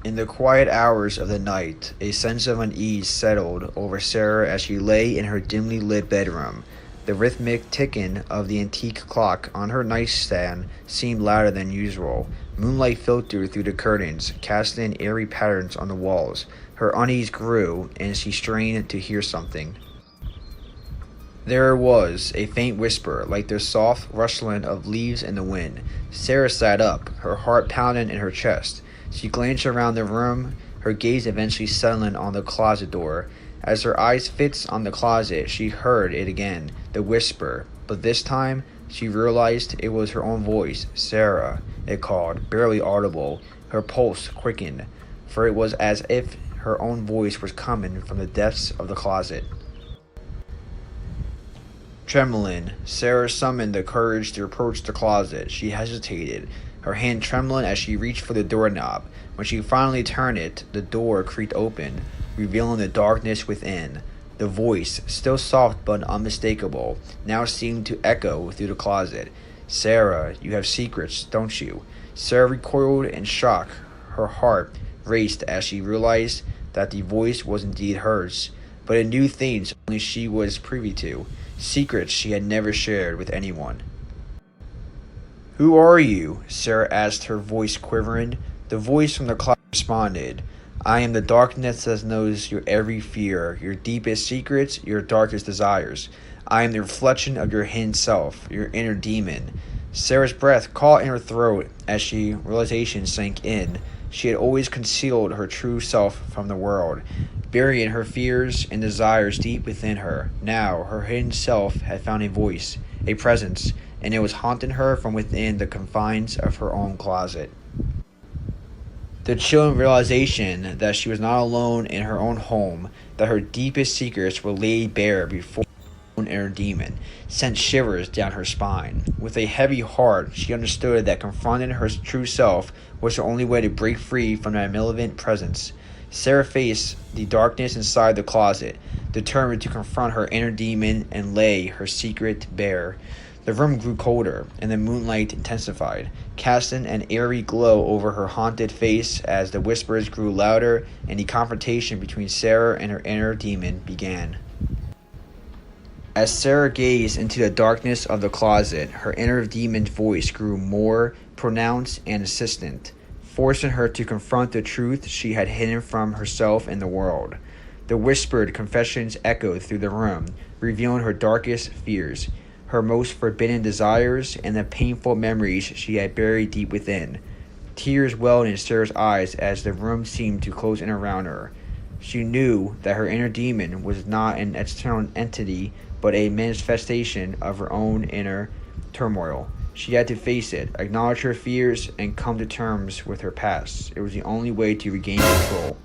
In the quiet hours of the night, a sense of unease settled over Sarah as she lay in her dimly lit bedroom. The rhythmic ticking of the antique clock on her nightstand seemed louder than usual. Moonlight filtered through the curtains, casting eerie patterns on the walls. Her unease grew, and she strained to hear something. There it was, a faint whisper, like the soft rustling of leaves in the wind. Sarah sat up, her heart pounding in her chest. She glanced around the room, her gaze eventually settling on the closet door. As her eyes fixed on the closet, she heard it again, the whisper, but this time she realized it was her own voice. "Sarah," it called, barely audible. Her pulse quickened, for it was as if her own voice was coming from the depths of the closet. Trembling, Sarah summoned the courage to approach the closet. She hesitated, her hand trembling as she reached for the doorknob. When she finally turned it, the door creaked open, revealing the darkness within. The voice, still soft but unmistakable, now seemed to echo through the closet. "Sarah, you have secrets, don't you?" Sarah recoiled in shock. Her heart raced as she realized that the voice was indeed hers, but it knew things only she was privy to, secrets she had never shared with anyone. "Who are you?" Sarah asked, her voice quivering. The voice from the closet responded, "I am the darkness that knows your every fear, your deepest secrets, your darkest desires. I am the reflection of your hidden self, your inner demon." Sarah's breath caught in her throat as realization sank in. She had always concealed her true self from the world, burying her fears and desires deep within her. Now, her hidden self had found a voice, a presence, and it was haunting her from within the confines of her own closet. The chilling realization that she was not alone in her own home, that her deepest secrets were laid bare before her own inner demon, sent shivers down her spine. With a heavy heart, she understood that confronting her true self was the only way to break free from that malevolent presence. Sarah faced the darkness inside the closet, determined to confront her inner demon and lay her secret bare. The room grew colder, and the moonlight intensified, casting an eerie glow over her haunted face as the whispers grew louder and the confrontation between Sarah and her inner demon began. As Sarah gazed into the darkness of the closet, her inner demon's voice grew more pronounced and insistent, forcing her to confront the truth she had hidden from herself and the world. The whispered confessions echoed through the room, revealing her darkest fears, her most forbidden desires, and the painful memories she had buried deep within. Tears welled in Sarah's eyes as the room seemed to close in around her. She knew that her inner demon was not an external entity, but a manifestation of her own inner turmoil. She had to face it, acknowledge her fears, and come to terms with her past. It was the only way to regain control.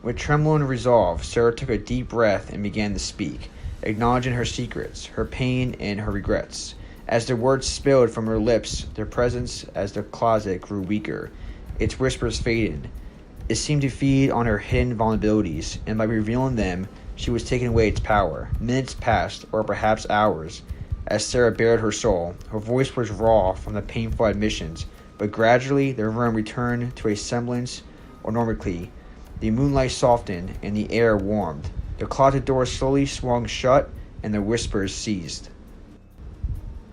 With trembling resolve, Sarah took a deep breath and began to speak, acknowledging her secrets, her pain, and her regrets. As the words spilled from her lips, their presence as the closet grew weaker. Its whispers faded. It seemed to feed on her hidden vulnerabilities, and by revealing them, she was taking away its power. Minutes passed, or perhaps hours, as Sarah bared her soul. Her voice was raw from the painful admissions, but gradually the room returned to a semblance of normality. The moonlight softened, and the air warmed. The closet door slowly swung shut, and the whispers ceased.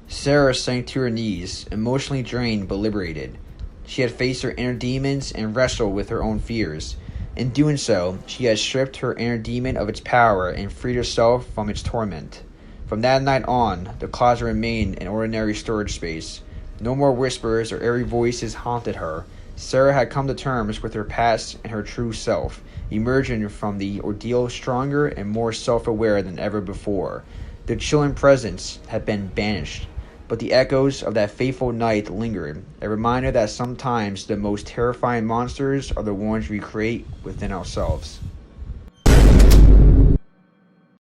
Sarah sank to her knees, emotionally drained but liberated. She had faced her inner demons and wrestled with her own fears. In doing so, she had stripped her inner demon of its power and freed herself from its torment. From that night on, the closet remained an ordinary storage space. No more whispers or eerie voices haunted her. Sarah had come to terms with her past and her true self, emerging from the ordeal stronger and more self-aware than ever before. The chilling presence had been banished, but the echoes of that fateful night lingered, a reminder that sometimes the most terrifying monsters are the ones we create within ourselves.